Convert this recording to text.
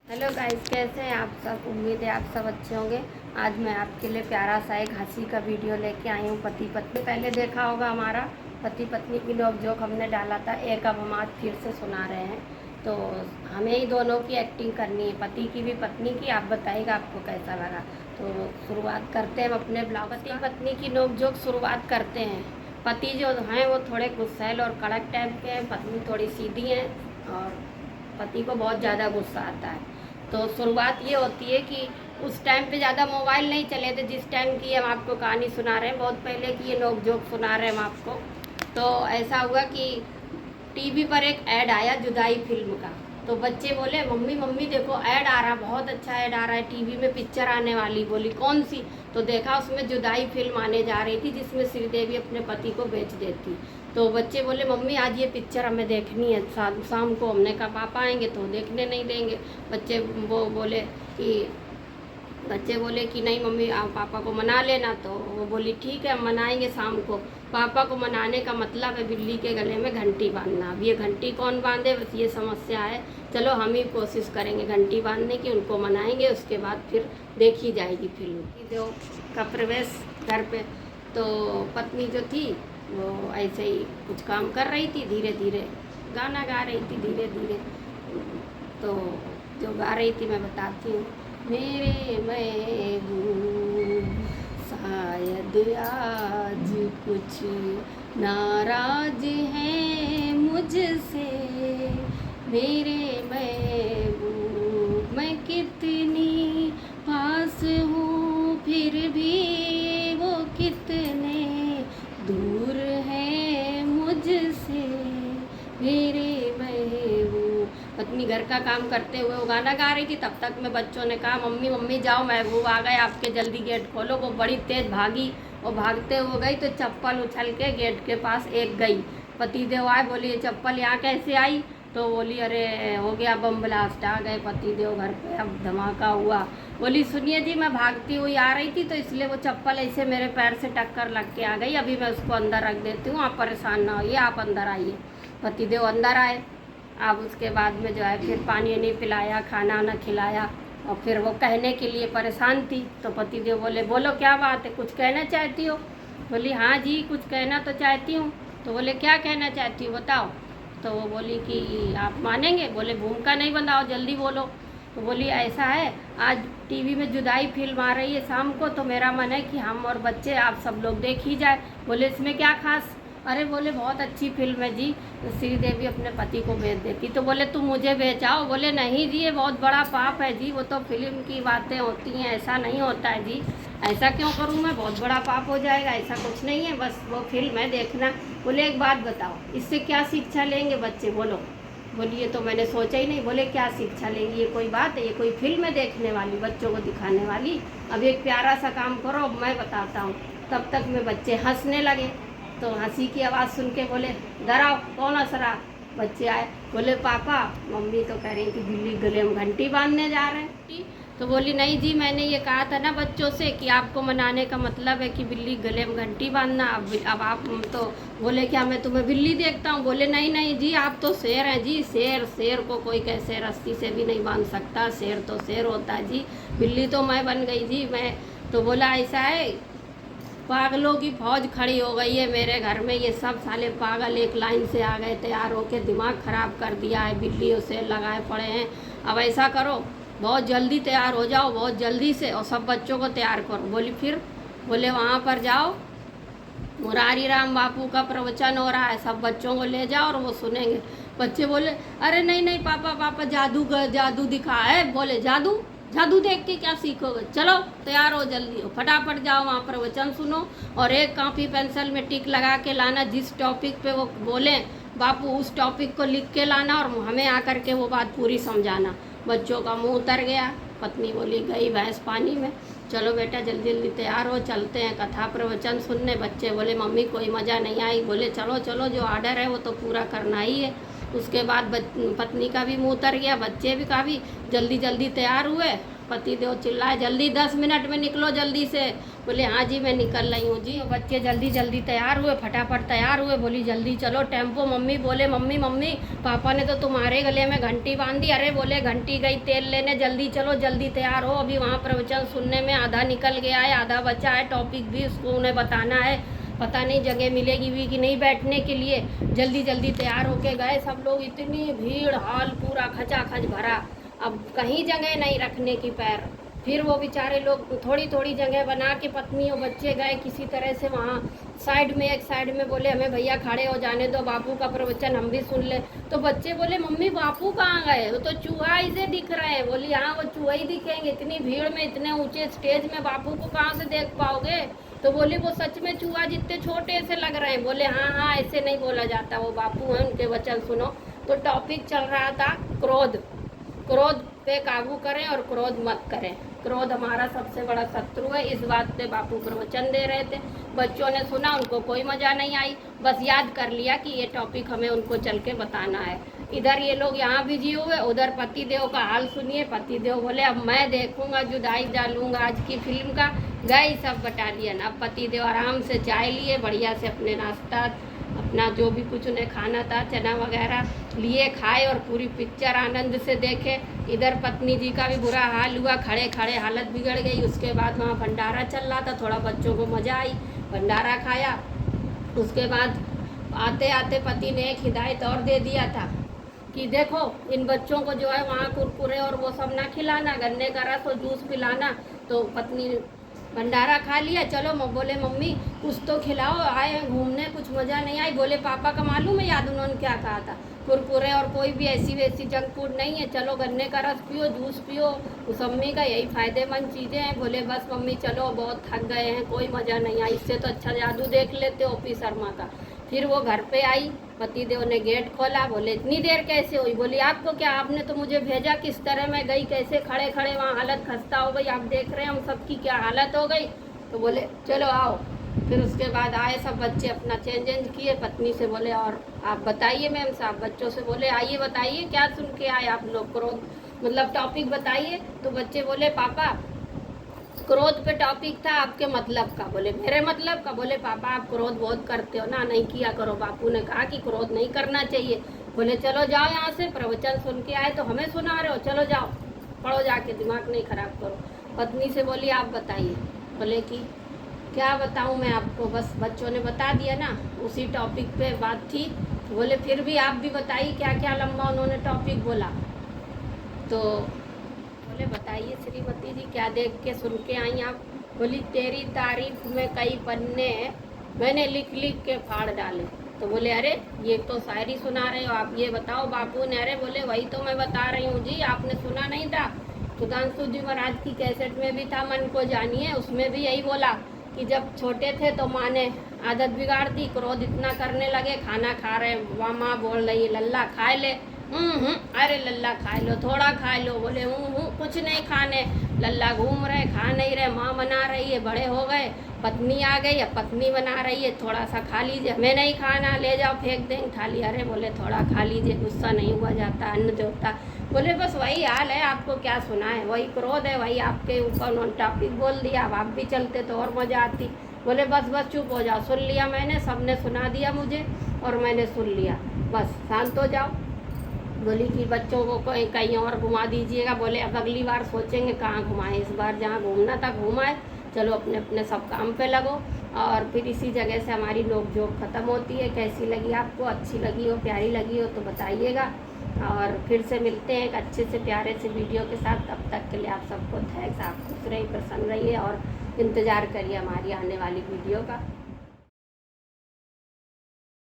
Hello guys, कैसे हैं आप सब। उम्मीद है आप सब अच्छे होंगे। आज मैं आपके लिए प्यारा सा एक हंसी का वीडियो लेके आई हूँ। पति पत्नी पहले देखा होगा हमारा पति पत्नी की नोक-झोंक हमने डाला था, एक अब हम आज फिर से सुना रहे हैं। तो हमें ही दोनों की एक्टिंग करनी है, पति की भी पत्नी की। आप बताइएगा आपको कैसा लगा। तो शुरुआत करते हैं हम अपने ब्लॉग। पति पत्नी की नोक-झोंक शुरुआत करते हैं। पति जो हैं वो थोड़े गुस्सैल और कड़क टाइप के हैं, पत्नी थोड़ी सीधी है और पति को बहुत ज़्यादा गुस्सा आता है। तो शुरुआत ये होती है कि उस टाइम पे ज़्यादा मोबाइल नहीं चले थे जिस टाइम की हम आपको कहानी सुना रहे हैं, बहुत पहले की ये नोक-झोंक सुना रहे हैं हम आपको। तो ऐसा हुआ कि टीवी पर एक ऐड आया जुदाई फिल्म का। तो बच्चे बोले मम्मी मम्मी देखो ऐड आ रहा, बहुत अच्छा ऐड आ रहा है, टीवी में पिक्चर आने वाली। बोली कौन सी। तो देखा उसमें जुदाई फिल्म आने जा रही थी जिसमें श्रीदेवी अपने पति को बेच देती। तो बच्चे बोले मम्मी आज ये पिक्चर हमें देखनी है, शाम को। हमने कहा पापा आएंगे तो देखने नहीं देंगे। बच्चे बोले कि नहीं मम्मी आप पापा को मना लेना। तो वो बोली ठीक है हम मनाएंगे शाम को। पापा को मनाने का मतलब है बिल्ली के गले में घंटी बांधना। अब ये घंटी कौन बांधे, बस ये समस्या है। चलो हम ही कोशिश करेंगे घंटी बांधने की, उनको मनाएंगे, उसके बाद फिर देखी जाएगी फिल्म। जो का प्रवेश घर पे, तो पत्नी जो थी वो ऐसे ही कुछ काम कर रही थी, धीरे धीरे गाना गा रही थी धीरे धीरे। तो जो गा रही थी मैं बताती हूँ। मेरे महबूब शायद आज कुछ नाराज हैं मुझसे। मेरे महबूब मैं कितनी पास हूँ फिर भी वो कितने दूर है मुझसे। मेरे महबूब। पत्नी घर का काम करते हुए वो गाना गा रही थी, तब तक में बच्चों ने कहा मम्मी मम्मी जाओ महबूब आ गए आपके, जल्दी गेट खोलो। वो बड़ी तेज भागी और भागते हुए गई तो चप्पल उछल के गेट के पास एक गई। पति देव आए, बोली ये चप्पल यहाँ कैसे आई। तो बोली अरे हो गया बम ब्लास्ट, आ गए पति देव घर पे, अब धमाका हुआ। बोली सुनिए जी मैं भागती हुई आ रही थी तो इसलिए वो चप्पल ऐसे मेरे पैर से टक्कर लग के आ गई, अभी मैं उसको अंदर रख देती हूँ, आप परेशान ना होइए, आप अंदर आइए। पति देव अंदर आए। अब उसके बाद में जो है फिर पानी नहीं पिलाया, खाना वाना खिलाया और फिर वो कहने के लिए परेशान थी। तो पति देव बोले बोलो क्या बात है, कुछ कहना चाहती हो। बोली हाँ जी कुछ कहना तो चाहती हूँ। तो बोले क्या कहना चाहती हो बताओ। तो वो बोली कि आप मानेंगे। बोले भूमिका नहीं बनाओ जल्दी बोलो। तो बोली ऐसा है आज टीवी में जुदाई फिल्म आ रही है शाम को, तो मेरा मन है कि हम और बच्चे आप सब लोग देख ही जाए। बोले इसमें क्या खास। अरे बोले बहुत अच्छी फिल्म है जी, तो श्रीदेवी अपने पति को बेच देती। तो बोले तुम मुझे बेचाओ। बोले नहीं जी ये बहुत बड़ा पाप है जी, वो तो फिल्म की बातें होती हैं, ऐसा नहीं होता है जी। ऐसा क्यों करूँ मैं, बहुत बड़ा पाप हो जाएगा। ऐसा कुछ नहीं है, बस वो फिल्म है देखना। बोले एक बात बताओ इससे क्या शिक्षा लेंगे बच्चे, बोलो। बोलिए तो मैंने सोचा ही नहीं। बोले क्या शिक्षा लेंगे, ये कोई बात है, ये कोई फिल्म है देखने वाली, बच्चों को दिखाने वाली। अब एक प्यारा सा काम करो मैं बताता हूँ। तब तक में बच्चे हंसने लगे। तो हंसी की आवाज़ सुन के बोले डराओ कौन हंस रहा। बच्चे आए, बोले पापा मम्मी तो कह रही थी बिल्ली गले में घंटी बांधने जा रहे हैं। तो बोली नहीं जी मैंने ये कहा था ना बच्चों से कि आपको मनाने का मतलब है कि बिल्ली गले में घंटी बांधना। अब आप तो बोले क्या मैं तुम्हें बिल्ली देखता हूँ। बोले नहीं नहीं जी आप तो शेर हैं जी, शेर। शेर को कोई कैसे रस्सी से भी नहीं बांध सकता, शेर तो शेर होता है जी, बिल्ली तो मैं बन गई जी मैं। तो बोला ऐसा है, पागलों की फौज खड़ी हो गई है मेरे घर में, ये सब साले पागल एक लाइन से आ गए तैयार होके, दिमाग ख़राब कर दिया है, बिल्लियों से लगाए पड़े हैं। अब ऐसा करो बहुत जल्दी तैयार हो जाओ, बहुत जल्दी से, और सब बच्चों को तैयार करो। बोली फिर। बोले वहाँ पर जाओ, मुरारी राम बापू का प्रवचन हो रहा है, सब बच्चों को ले जाओ और वो सुनेंगे। बच्चे बोले अरे नहीं नहीं पापा पापा जादू दिखा है। बोले जादू, जादू देख के क्या सीखोगे, चलो तैयार हो जल्दी, फटाफट जाओ वहाँ प्रवचन सुनो और एक कॉपी पेंसिल में टिक लगा के लाना, जिस टॉपिक पे वो बोले बापू उस टॉपिक को लिख के लाना और हमें आकर के वो बात पूरी समझाना। बच्चों का मुंह उतर गया। पत्नी बोली गई भैंस पानी में, चलो बेटा जल्दी जल्दी तैयार हो चलते हैं कथा प्रवचन सुनने। बच्चे बोले मम्मी कोई मज़ा नहीं आई। बोले चलो चलो जो आर्डर है वो तो पूरा करना ही है। उसके बाद पत्नी का भी मुँह उतर गया, बच्चे भी काफ़ी जल्दी जल्दी तैयार हुए। पति देव चिल्लाए, जल्दी 10 मिनट में निकलो जल्दी से। बोले हाँ जी मैं निकल रही हूँ जी। बच्चे जल्दी जल्दी तैयार हुए, फटाफट तैयार हुए। बोली जल्दी चलो टेम्पो। मम्मी बोले मम्मी मम्मी पापा ने तो तुम्हारे गले में घंटी बांध दी। अरे बोले घंटी गई तेल लेने, जल्दी चलो जल्दी तैयार हो। अभी वहाँ प्रवचन सुनने में आधा निकल गया है, आधा बचा है, टॉपिक भी उसको उन्हें बताना है। पता नहीं जगह मिलेगी भी कि नहीं बैठने के लिए। जल्दी जल्दी तैयार होके गए सब लोग। इतनी भीड़, हॉल पूरा खचाखच भरा, अब कहीं जगह नहीं रखने की पैर। फिर वो बेचारे लोग थोड़ी थोड़ी जगह बना के पत्नी और बच्चे गए किसी तरह से वहाँ साइड में, एक साइड में। बोले हमें भैया खड़े हो जाने दो, बापू का प्रवचन हम भी सुन ले। तो बच्चे बोले मम्मी बापू कहाँ गए, वो तो चूहा ही से दिख रहे हैं। बोली हाँ वो चूहा ही दिखेंगे, इतनी भीड़ में इतने ऊंचे स्टेज में बापू को कहाँ से देख पाओगे। तो बोली वो सच में चूहा जितने छोटे से लग रहे हैं। बोले हाँ हाँ ऐसे नहीं बोला जाता, वो बापू हैं, उनके वचन सुनो। तो टॉपिक चल रहा था क्रोध। क्रोध पे काबू करें और क्रोध मत करें। क्रोध हमारा सबसे बड़ा शत्रु है। इस बात पे बापू प्रवचन दे रहे थे, बच्चों ने सुना, उनको कोई मजा नहीं आई, बस याद कर लिया कि ये टॉपिक हमें उनको चल के बताना है। इधर ये लोग यहाँ बिजी हुए, उधर पति देव का हाल सुनिए। पति देव बोले अब मैं देखूंगा, जुदाई डालूंगा आज की फिल्म का। गई सब बटालियन। अब पति देव आराम से चाय लिए, बढ़िया से अपने नाश्ता अपना जो भी कुछ उन्हें खाना था चना वगैरह लिए, खाए और पूरी पिक्चर आनंद से देखे। इधर पत्नी जी का भी बुरा हाल हुआ, खड़े खड़े हालत बिगड़ गई। उसके बाद वहाँ भंडारा चल रहा था, थोड़ा बच्चों को मज़ा आई, भंडारा खाया। उसके बाद आते आते पति ने एक हिदायत और दे दिया था कि देखो इन बच्चों को जो है वहाँ कुरकुरे और वो सब ना खिलाना, गन्ने का रस और जूस पिलाना। तो पत्नी भंडारा खा लिया, चलो बोले मम्मी कुछ तो खिलाओ, आए हैं घूमने, कुछ मज़ा नहीं आई। बोले पापा का मालूम है याद उन्होंने क्या कहा था, कुरकुरे और कोई भी ऐसी वैसी जंक फूड नहीं है, चलो गन्ने का रस पियो, जूस पियो, मौसम्मी का, यही फ़ायदेमंद चीज़ें हैं। बोले बस मम्मी चलो बहुत थक गए हैं, कोई मज़ा नहीं आई, इससे तो अच्छा जादू देख लेते ओपी शर्मा का। फिर वो घर पे आई, पति देव ने गेट खोला। बोले इतनी देर कैसे हुई। बोली आपको क्या, आपने तो मुझे भेजा, किस तरह मैं गई, कैसे खड़े खड़े वहाँ हालत खस्ता हो गई, आप देख रहे हैं हम सबकी क्या हालत हो गई। तो बोले चलो आओ। फिर उसके बाद आए सब बच्चे, अपना चेंज किए। पत्नी से बोले और आप बताइए मैम साहब, बच्चों से बोले आइए बताइए क्या सुन के आए आप लोग, क्रोध मतलब टॉपिक बताइए। तो बच्चे बोले पापा क्रोध पे टॉपिक था, आपके मतलब का। बोले मेरे मतलब का। बोले पापा आप क्रोध बहुत करते हो ना, नहीं किया करो, बापू ने कहा कि क्रोध नहीं करना चाहिए। बोले चलो जाओ यहाँ से, प्रवचन सुन के आए तो हमें सुना रहे हो, चलो जाओ पढ़ो जाके, दिमाग नहीं खराब करो। पत्नी से बोली आप बताइए। बोले कि क्या बताऊँ मैं आपको, बस बच्चों ने बता दिया ना, उसी टॉपिक पे बात थी। बोले फिर भी आप भी बताइए क्या क्या लंबा उन्होंने टॉपिक बोला। तो बोले बताइए श्रीमती जी क्या देख के सुन के आई आप। बोली तेरी तारीफ में कई पन्ने मैंने लिख लिख के फाड़ डाले। तो बोले अरे ये तो शायरी सुना रहे हो आप, ये बताओ बापू ने। अरे बोले वही तो मैं बता रही हूँ जी, आपने सुना नहीं था, सुधांशु जी महाराज की कैसेट में भी था मन को जानिए, उसमें भी यही बोला कि जब छोटे थे तो माँ ने आदत बिगाड़ दी, क्रोध इतना करने लगे, खाना खा रहे वहाँ माँ बोल रही है लल्ला खाए ले, अरे लल्ला खा लो, थोड़ा खा लो। बोले कुछ नहीं खाने, लल्ला घूम रहे, खा नहीं रहे, माँ बना रही है, बड़े हो गए, पत्नी आ गई, अब पत्नी बना रही है, थोड़ा सा खा लीजिए, हमें नहीं खाना, ले जाओ फेंक देंगे थाली। अरे बोले थोड़ा खा लीजिए, गुस्सा नहीं हुआ जाता, अन्न देवता। बोले बस वही हाल है, आपको क्या सुना है, वही क्रोध है, वही आपके ऊपर उन्होंने टॉपिक बोल दिया, अब आप भी चलते तो और मज़ा आती। बोले बस बस चुप हो जाओ, सुन लिया मैंने, सबने सुना दिया मुझे और मैंने सुन लिया, बस शांत हो जाओ। बोली कि बच्चों को कहीं और घुमा दीजिएगा। बोले अब अगली बार सोचेंगे कहाँ घुमाएं, इस बार जहाँ घूमना था घुमाए, चलो अपने अपने सब काम पे लगो। और फिर इसी जगह से हमारी नोक-झोंक ख़त्म होती है। कैसी लगी आपको, अच्छी लगी हो, प्यारी लगी हो तो बताइएगा। और फिर से मिलते हैं एक अच्छे से प्यारे से वीडियो के साथ। तब तक के लिए आप सबको थैंक्स, आप खुश रहिए, प्रसन्न रहिए और इंतज़ार करिए हमारी आने वाली वीडियो का।